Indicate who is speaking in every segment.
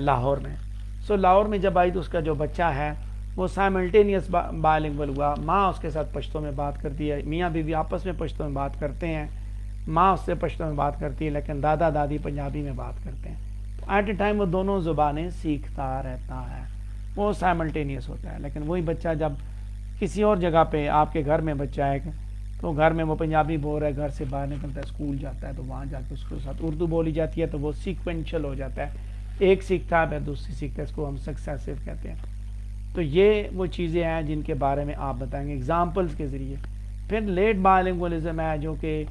Speaker 1: لاہور میں. سو لاہور میں جب آئی تو اس کا جو بچہ ہے وہ سائملٹینیس بائلنگول ہوا. ماں اس کے ساتھ پشتو میں بات کرتی ہے, میاں بیوی آپس میں پشتو میں بات کرتے ہیں, ماں اس سے پشتو میں بات کرتی ہے لیکن دادا دادی پنجابی میں بات کرتے ہیں. تو ایٹ اے ٹائم وہ دونوں زبانیں سیکھتا رہتا ہے, وہ سائملٹینیس ہوتا ہے. لیکن وہی بچہ جب کسی اور جگہ پہ آپ کے گھر میں بچہ ہے تو گھر میں وہ پنجابی بول رہا ہے, گھر سے باہر نکلتا ہے اسکول جاتا ہے تو وہاں جا کے اس کے ساتھ اردو بولی جاتی ہے تو وہ سیکوینشل ہو جاتا ہے, ایک سیکھتا ہے پھر دوسری سیکھتا ہے, اس کو ہم سکسیسو کہتے ہیں. تو یہ وہ چیزیں ہیں جن کے بارے میں آپ بتائیں گے ایگزامپلس کے ذریعے. پھر لیٹ بائلنگولزم ہے جو کہ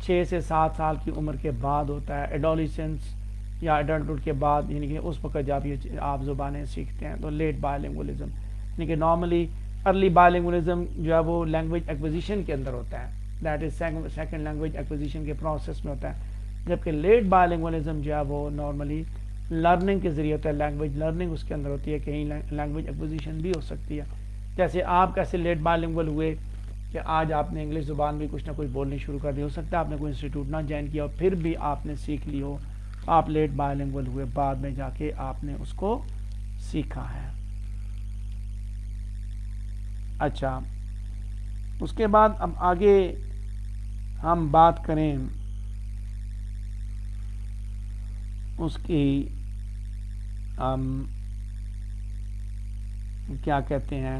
Speaker 1: 6 سے 7 سال کی عمر کے بعد ہوتا ہے, ایڈولیسنس یا ایڈلٹہڈ کے بعد, یعنی کہ اس وقت جب یہ آپ زبانیں سیکھتے ہیں تو لیٹ بائلنگولزم. یعنی کہ نارملی ارلی بائلنگولزم جو ہے وہ لینگویج ایکوزیشن کے اندر ہوتا ہے, that is second language acquisition کے پروسیس میں ہوتا ہے, جبکہ لیٹ بائلنگولزم جو ہے وہ نارملی لرننگ کے ذریعے ہوتا ہے, لینگویج لرننگ اس کے اندر ہوتی ہے, کہیں لینگویج ایکوزیشن بھی ہو سکتی ہے. جیسے آپ کیسے لیٹ بائلنگول ہوئے کہ آج آپ نے انگلش زبان بھی کچھ نہ کچھ بولنی شروع کر دی, ہو سکتا ہے آپ نے کوئی انسٹیٹیوٹ نہ جوائن کیا اور پھر بھی آپ نے سیکھ لی ہو, آپ لیٹ بائلنگول ہوئے, بعد میں جا کے آپ نے اس کو سیکھا ہے. اچھا, اس کے بعد اب آگے ہم بات کریں اس کی کیا کہتے ہیں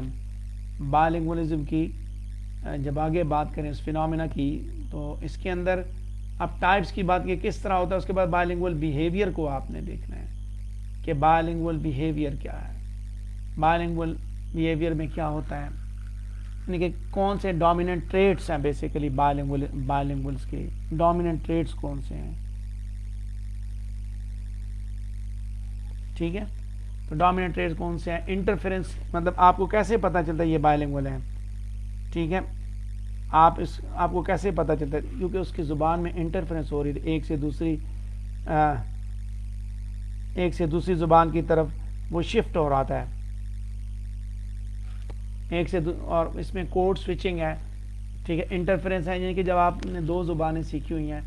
Speaker 1: بائلنگولزم کی. جب آگے بات کریں اس فینومینا کی تو اس کے اندر اب ٹائپس کی بات کی کس طرح ہوتا ہے, اس کے بعد بائلنگول بیہیویئر کو آپ نے دیکھنا ہے کہ بائلنگول بیہیویئر کیا ہے. بائلنگول بیہیویئر میں کیا ہوتا ہے, یعنی کہ کون سے ڈومیننٹ ٹریٹس ہیں بیسیکلی بائلنگولز کے ڈومیننٹ ٹریٹس کون سے ہیں. ٹھیک ہے, تو ڈومیننٹ ٹریٹس کون سے ہیں. انٹرفیرنس, مطلب آپ کو کیسے پتہ چلتا ہے یہ بائلنگول ہے. ٹھیک ہے, آپ کو کیسے پتہ چلتا ہے, کیونکہ اس کی زبان میں انٹرفیرنس ہو رہی ہے ایک سے دوسری زبان کی طرف وہ شفٹ ہو رہا ہے, اور اس میں کوڈ سوئچنگ ہے. ٹھیک ہے, انٹرفیرنس ہے, یعنی کہ جب آپ نے دو زبانیں سیکھی ہوئی ہیں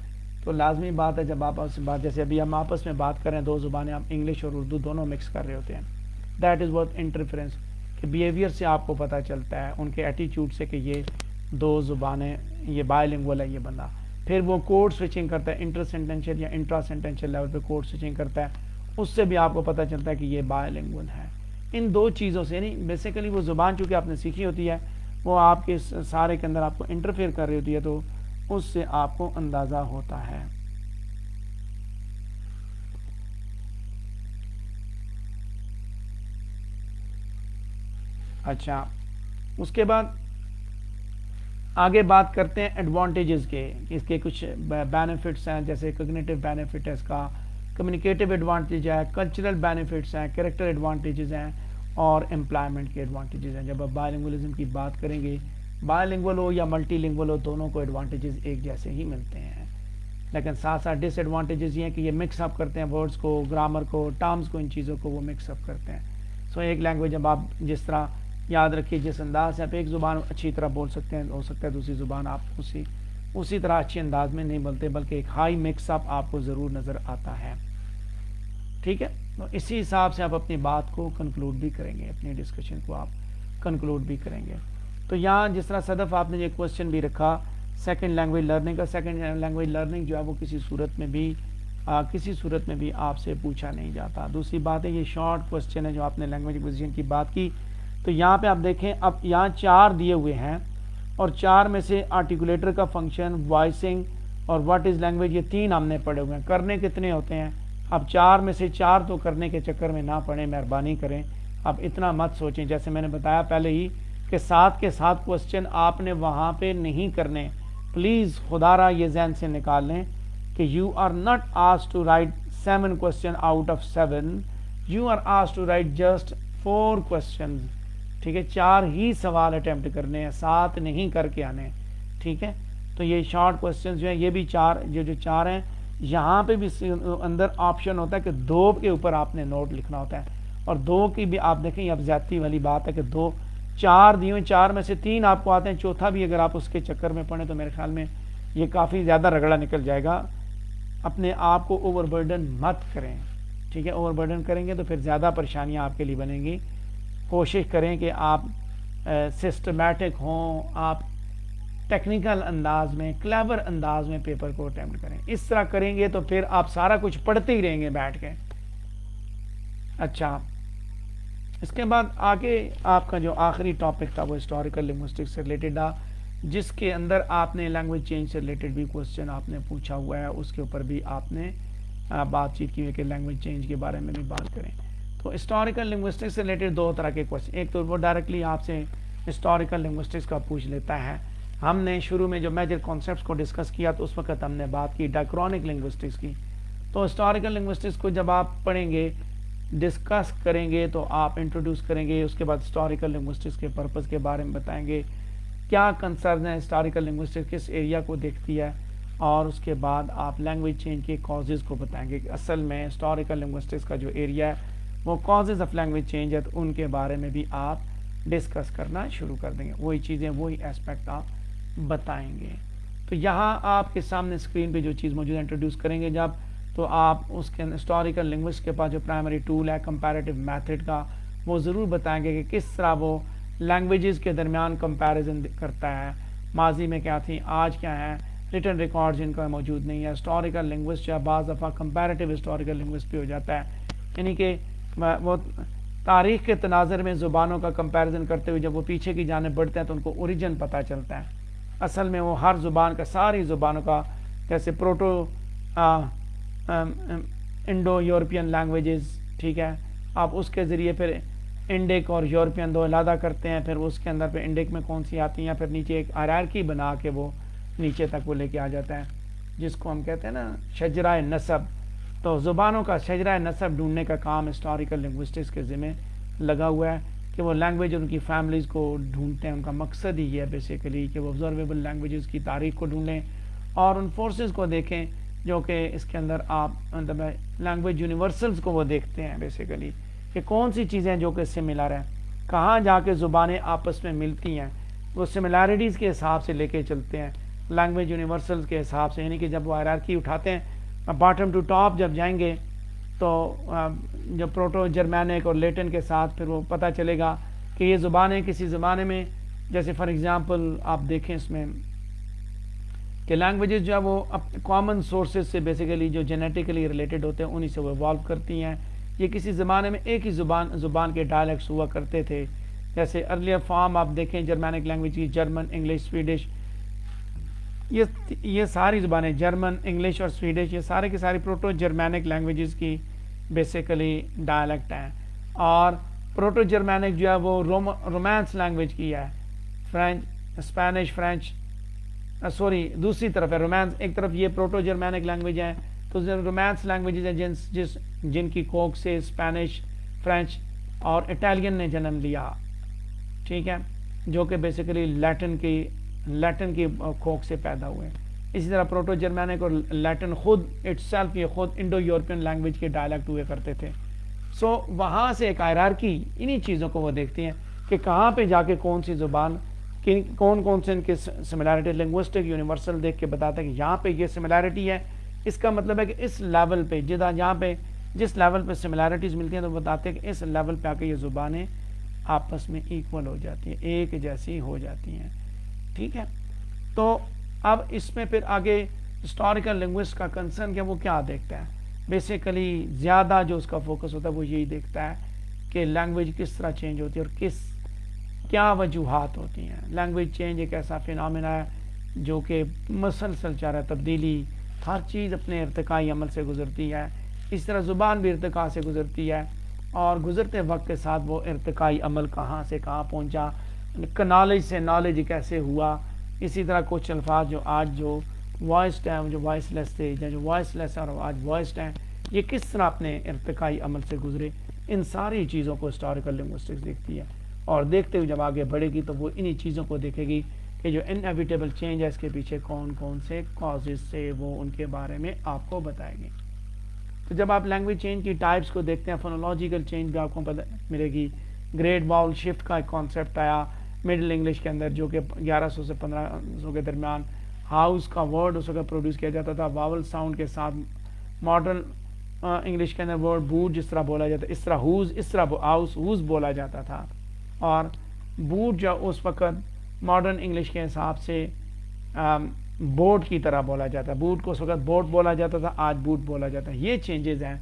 Speaker 1: تو لازمی بات ہے جب آپ جیسے ابھی ہم آپس میں بات کر رہے ہیں, دو زبانیں آپ انگلش اور اردو دونوں مکس کر رہے ہوتے ہیں, دیٹ از واٹ انٹرفیرنس. کہ بیہیویئر سے آپ کو پتہ چلتا ہے, ان کے ایٹیچیوڈ سے کہ یہ دو زبانیں, یہ بائلنگول ہے یہ بندہ. پھر وہ کوڈ سوئچنگ کرتا ہے, انٹر سینٹینشل یا انٹرا سینٹینشل لیول پہ کوڈ سوئچنگ کرتا ہے, اس سے بھی آپ کو پتہ چلتا ہے کہ یہ بائلنگول ہے. ان دو چیزوں سے, یعنی بیسیکلی وہ زبان چونکہ آپ نے سیکھی ہوتی ہے وہ آپ کے سارے کے اندر آپ کو انٹرفیئر کر رہی ہوتی ہے, تو اس سے آپ کو اندازہ ہوتا ہے. اچھا, اس کے بعد آگے بات کرتے ہیں ایڈوانٹیجز کے. اس کے کچھ بینیفٹس ہیں, جیسے کوگنیٹو بینیفٹ ہے اس کا, کمیونیکیٹو ایڈوانٹیج ہے, کلچرل بینیفٹس ہیں, کریکٹر ایڈوانٹیجز ہیں, اور امپلائمنٹ کے ایڈوانٹیجز ہیں. جب آپ بائلنگولزم کی بات کریں گے, بائلنگول ہو یا ملٹی لنگول ہو, دونوں کو ایڈوانٹیجز ایک جیسے ہی ملتے ہیں, لیکن ساتھ ساتھ ڈس ایڈوانٹیجز یہ ہیں کہ یہ مکس اپ کرتے ہیں ورڈز کو, گرامر کو, ٹرمز کو, ان چیزوں کو وہ مکس اپ کرتے ہیں. سو ایک لینگویج جب آپ جس طرح یاد رکھیے جس انداز سے آپ ایک زبان اچھی طرح بول سکتے ہیں, ہو سکتا ہے دوسری زبان آپ اسی طرح اچھے انداز میں نہیں بولتے, بلکہ ایک ہائی مکس اپ آپ کو ضرور نظر آتا ہے. ٹھیک ہے, تو اسی حساب سے آپ اپنی بات کو کنکلوڈ بھی کریں گے, اپنی ڈسکشن کو آپ کنکلوڈ بھی کریں گے. تو یہاں جس طرح صدف آپ نے یہ کوشچن بھی رکھا سیکنڈ لینگویج لرننگ کا, سیکنڈ لینگویج لرننگ جو ہے وہ کسی صورت میں بھی آپ سے پوچھا نہیں جاتا. دوسری بات ہے یہ شارٹ کوشچن ہے جو آپ نے لینگویج ایکوزیشن کی بات کی. تو یہاں پہ آپ دیکھیں, اب یہاں 4 دیے ہوئے ہیں اور 4 میں سے آرٹیکولیٹر کا فنکشن, وائسنگ اور واٹ از لینگویج, یہ 3 ہم نے پڑھے ہوئے ہیں. کرنے کتنے ہوتے ہیں, اب 4 میں سے 4 تو کرنے کے چکر میں نہ پڑھیں, مہربانی کریں. اب اتنا مت سوچیں, جیسے میں نے بتایا پہلے ہی کہ 7 کے 7 کوشچن آپ نے وہاں پہ نہیں کرنے. پلیز خدا را یہ ذہن سے نکال لیں کہ you are not asked to write 7 question out of 7, you are asked to write just 4 questions. ٹھیک ہے, 4 ہی سوال اٹیمپٹ کرنے ہیں, 7 نہیں کر کے آنے. ٹھیک ہے, تو یہ شارٹ کوشچنز جو ہیں یہ بھی 4 جو 4 ہیں, یہاں پہ بھی اندر آپشن ہوتا ہے کہ 2 کے اوپر آپ نے نوٹ لکھنا ہوتا ہے, اور 2 کی بھی آپ دیکھیں اب زیادتی والی بات ہے کہ 4 دیے ہوئے, 4 میں سے 3 آپ کو آتے ہیں, چوتھا بھی اگر آپ اس کے چکر میں پڑیں تو میرے خیال میں یہ کافی زیادہ رگڑا نکل جائے گا. اپنے آپ کو اوور برڈن مت کریں، ٹھیک ہے؟ اوور برڈن کریں گے تو پھر زیادہ پریشانیاں آپ کے لیے بنیں گی. کوشش کریں کہ آپ سسٹمیٹک ہوں، آپ ٹیکنیکل انداز میں، کلیور انداز میں پیپر کو اٹیمپٹ کریں. اس طرح کریں گے تو پھر آپ سارا کچھ پڑھتے ہی رہیں گے بیٹھ کے. اچھا، اس کے بعد آگے آپ کا جو آخری ٹاپک تھا وہ ہسٹوریکل لنگوسٹکس سے ریلیٹڈ تھا، جس کے اندر آپ نے لینگویج چینج سے ریلیٹڈ بھی کوسچن آپ نے پوچھا ہوا ہے، اس کے اوپر بھی آپ نے بات چیت کی ہے کہ لینگویج چینج کے بارے میں بھی بات کریں. تو ہسٹوریکل لنگوسٹکس سے ریلیٹڈ دو طرح کے کوسچن، ایک تو وہ ڈائریکٹلی آپ سے ہسٹوریکل لنگوسٹکس کا پوچھ لیتا ہے. ہم نے شروع میں جو میجر کانسیپٹس کو ڈسکس کیا تو اس وقت ہم نے بات کی ڈائیکرونک لنگوسٹکس کی. تو ہسٹوریکل لنگوسٹکس کو جب آپ پڑھیں گے، ڈسکس کریں گے، تو آپ انٹروڈیوس کریں گے، اس کے بعد ہسٹوریکل لنگوسٹکس کے پرپز کے بارے میں بتائیں گے، کیا کنسرن ہے ہسٹوریکل لنگوسٹکس کس ایریا کو دیکھتی ہے، اور اس کے بعد آپ لینگویج چینج کے کازز کو بتائیں گے کہ اصل میں ہسٹوریکل لنگوسٹکس کا جو ایریا ہے وہ کازز آف لینگویج چینج ہے، تو ان کے بارے میں بھی آپ ڈسکس کرنا شروع کر دیں گے. وہی چیزیں، وہی ایسپیکٹ آپ بتائیں گے. تو یہاں آپ کے سامنے اسکرین پہ جو چیز موجود ہے انٹروڈیوس کریں گے جب، تو آپ اس کے ہسٹوریکل لنگوسٹ کے پاس جو پرائمری ٹول ہے کمپیریٹیو میتھڈ کا، وہ ضرور بتائیں گے کہ کس طرح وہ لینگویجز کے درمیان کمپیریزن کرتا ہے، ماضی میں کیا تھی، آج کیا ہے، ریٹن ریکارڈ جن کا موجود نہیں ہے. ہسٹوریکل لنگوسٹ یا بعض دفعہ کمپیریٹیو ہسٹوریکل لنگوسٹ بھی ہو جاتا ہے، یعنی کہ وہ تاریخ کے تناظر میں زبانوں کا کمپیریزن کرتے ہوئے جب وہ پیچھے کی جانب بڑھتے ہیں تو ان کو اوریجن پتہ چلتا ہے. اصل میں وہ ہر زبان کا، ساری زبانوں کا، جیسے پروٹو انڈو یورپین لینگویجز، ٹھیک ہے، آپ اس کے ذریعے پھر انڈک اور یورپین دو علیحدہ کرتے ہیں، پھر اس کے اندر پہ انڈک میں کون سی آتی ہیں، پھر نیچے ایک ہائرارکی بنا کے وہ نیچے تک وہ لے کے آ جاتا ہے، جس کو ہم کہتے ہیں نا شجرہ نسب. تو زبانوں کا شجرہ نسب ڈھونڈنے کا کام ہسٹوریکل لنگوسٹکس کے ذمہ لگا ہوا ہے کہ وہ لینگویج اور ان کی فیملیز کو ڈھونڈتے ہیں. ان کا مقصد ہی ہے بیسیکلی کہ وہ آبزرویبل لینگویجز کی تاریخ کو ڈھونڈیں اور ان فورسز کو دیکھیں جو کہ اس کے اندر آپ مطلب لینگویج یونیورسلز کو وہ دیکھتے ہیں بیسیکلی کہ کون سی چیزیں جو کہ سملر ہیں، کہاں جا کے زبانیں آپس میں ملتی ہیں، وہ سملیرٹیز کے حساب سے لے کے چلتے ہیں، لینگویج یونیورسلز کے حساب سے. یعنی کہ جب وہ ہائرارکی اٹھاتے ہیں باٹم ٹو ٹاپ جب جائیں گے تو جب پروٹو جرمینک اور لیٹن کے ساتھ پھر وہ پتہ چلے گا کہ یہ زبانیں کسی زمانے میں، جیسے فار ایگزامپل آپ دیکھیں اس میں کہ لینگویجز جو ہے وہ کامن سورسز سے بیسیکلی جو جینیٹیکلی ریلیٹڈ ہوتے ہیں انہی سے وہ ایوالو کرتی ہیں. یہ کسی زمانے میں ایک ہی زبان کے ڈائلیکٹس ہوا کرتے تھے. جیسے ارلیئر فارم آپ دیکھیں جرمینک لینگویج کی، جرمن، انگلش، سویڈش، یہ ساری زبانیں، جرمن، انگلش اور سویڈش، یہ سارے کی ساری پروٹو جرمینک لینگویجز کی بیسیکلی ڈائلیکٹ ہیں. اور پروٹو جرمینک جو ہے وہ رومانس لینگویج کی ہے، فرینچ، اسپینش، فرینچ، سوری دوسری طرف ہے رومانس، ایک طرف یہ پروٹو جرمینک لینگویج ہیں تو رومانس لینگویجز ہیں جن کی کوک سے اسپینش، فرینچ اور اٹالین نے جنم لیا، ٹھیک ہے، جو کہ بیسیکلی لیٹن کی کوک سے پیدا ہوئے. اسی طرح پروٹو جرمینک اور لیٹن خود اٹسیلف یہ خود انڈو یورپین لینگویج کے ڈائلیکٹ ہوئے کرتے تھے. سو وہاں سے ایک ہائرارکی انہی چیزوں کو وہ دیکھتی ہیں کہ کہاں پہ جا کے کون سی زبان کون سے ان کے سملیرٹی، لنگوسٹک یونیورسل دیکھ کے بتاتا ہے کہ یہاں پہ یہ سملیرٹی ہے. اس کا مطلب ہے کہ اس لیول پہ یہاں پہ جس لیول پہ سملیرٹیز ملتی ہیں تو بتاتے ہیں کہ اس لیول پہ آ کے یہ زبانیں آپس میں ایکول ہو جاتی ہیں، ایک جیسی ہو جاتی ہیں، ٹھیک ہے. تو اب اس میں پھر آگے ہسٹوریکل لنگوسٹ کا کنسرن کیا، وہ کیا دیکھتا ہے بیسیکلی زیادہ جو اس کا فوکس ہوتا ہے وہ یہی دیکھتا ہے کہ لینگویج کس طرح چینج ہوتی ہے اور کیا وجوہات ہوتی ہیں. لینگویج چینج ایک ایسا فینامنا ہے جو کہ مسلسل چل رہا ہے، تبدیلی، ہر چیز اپنے ارتقائی عمل سے گزرتی ہے. اس طرح زبان بھی ارتقاء سے گزرتی ہے اور گزرتے وقت کے ساتھ وہ ارتقائی عمل کہاں سے کہاں پہنچا، نالج سے نالج کیسے ہوا. اسی طرح کچھ الفاظ جو آج جو وائسڈ ہیں، جو وائس لیس تھے، جو وائس لیس اور آج وائسڈ ہیں، یہ کس طرح اپنے ارتقائی عمل سے گزرے. ان ساری چیزوں کو ہسٹوریکل لنگوسٹکس دیکھتی ہے اور دیکھتے ہوئے جب آگے بڑھے گی تو وہ انہی چیزوں کو دیکھے گی کہ جو انیویٹیبل چینج ہے اس کے پیچھے کون کون سے کازز سے وہ ان کے بارے میں آپ کو بتائے گی. تو جب آپ لینگویج چینج کی ٹائپس کو دیکھتے ہیں، فونولوجیکل چینج بھی آپ کو ملے گی. گریٹ واؤل شفٹ کا ایک کانسیپٹ آیا مڈل انگلش کے اندر جو کہ 1100 سے 1500 کے درمیان ہاؤس کا ورڈ اس وقت پروڈیوس کیا جاتا تھا واول ساؤنڈ کے ساتھ. ماڈرن انگلش کے اندر ورڈ بوٹ جس طرح بولا جاتا ہے اس طرح ہوز اس طرح ہاؤس ہوز بولا جاتا تھا. اور بوٹ جو اس وقت ماڈرن انگلش کے حساب سے بوٹ کی طرح بولا جاتا ہے. بوٹ کو اس وقت بوٹ بولا جاتا تھا, آج بوٹ بولا جاتا ہے. یہ چینجز ہیں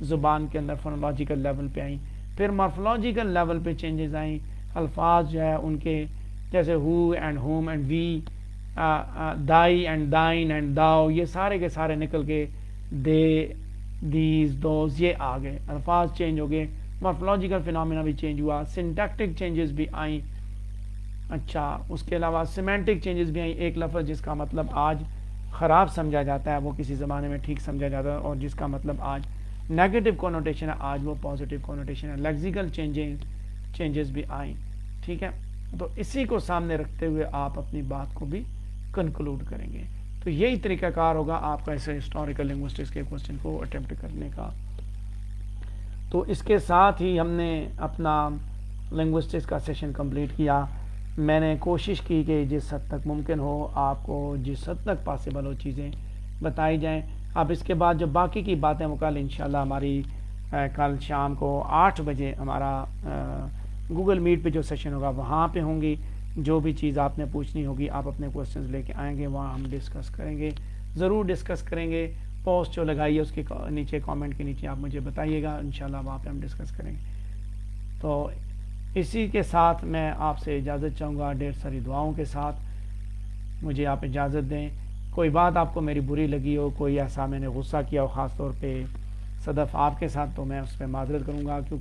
Speaker 1: زبان کے اندر فونولوجیکل لیول پہ آئیں. پھر مارفولوجیکل لیول پہ چینجز آئیں. الفاظ جو ہے ان کے جیسے ہو اینڈ ہوم اینڈ وی, دائی اینڈ دائن اینڈ داؤ, یہ سارے کے سارے نکل کے دے دیز دوز یہ آ گئے. الفاظ چینج ہو گئے, مارفولوجیکل فینومینا بھی چینج ہوا, سنٹیکٹک چینجز بھی آئیں. اچھا اس کے علاوہ سیمینٹک چینجز بھی آئیں. ایک لفظ جس کا مطلب آج خراب سمجھا جاتا ہے وہ کسی زمانے میں ٹھیک سمجھا جاتا ہے, اور جس کا مطلب آج نیگیٹو کونوٹیشن ہے آج وہ پازیٹیو کونوٹیشن ہے. لیکزیکل چینجز بھی آئیں. ٹھیک ہے, تو اسی کو سامنے رکھتے ہوئے آپ اپنی بات کو بھی کنکلوڈ کریں گے. تو یہی طریقہ کار ہوگا آپ کا ایسے ہسٹوریکل لنگوسٹکس کے کوسچن کو اٹیمپٹ کرنے کا. تو اس کے ساتھ ہی ہم نے اپنا لنگوسٹکس کا سیشن کمپلیٹ کیا. میں نے کوشش کی کہ جس حد تک ممکن ہو آپ کو جس حد تک پاسبل ہو چیزیں بتائی جائیں. اب اس کے بعد جو باقی کی باتیں وہ کل انشاءاللہ ہماری کل شام کو 8 بجے ہمارا گوگل میٹ پہ جو سیشن ہوگا وہاں پہ ہوں گی. جو بھی چیز آپ نے پوچھنی ہوگی آپ اپنے کوسچنز لے کے آئیں گے, وہاں ہم ڈسکس کریں گے, ضرور ڈسکس کریں گے. پوسٹ جو لگائی ہے اس کے نیچے کامنٹ کے نیچے آپ مجھے بتائیے گا, انشاءاللہ وہاں پہ ہم ڈسکس کریں گے. تو اسی کے ساتھ میں آپ سے اجازت چاہوں گا ڈھیر ساری دعاؤں کے ساتھ. مجھے آپ اجازت دیں. کوئی بات آپ کو میری بری لگی ہو, کوئی ایسا میں نے غصہ کیا ہو خاص طور پہ صدف آپ کے ساتھ, تو میں اس پہ معذرت کروں گا, کیونکہ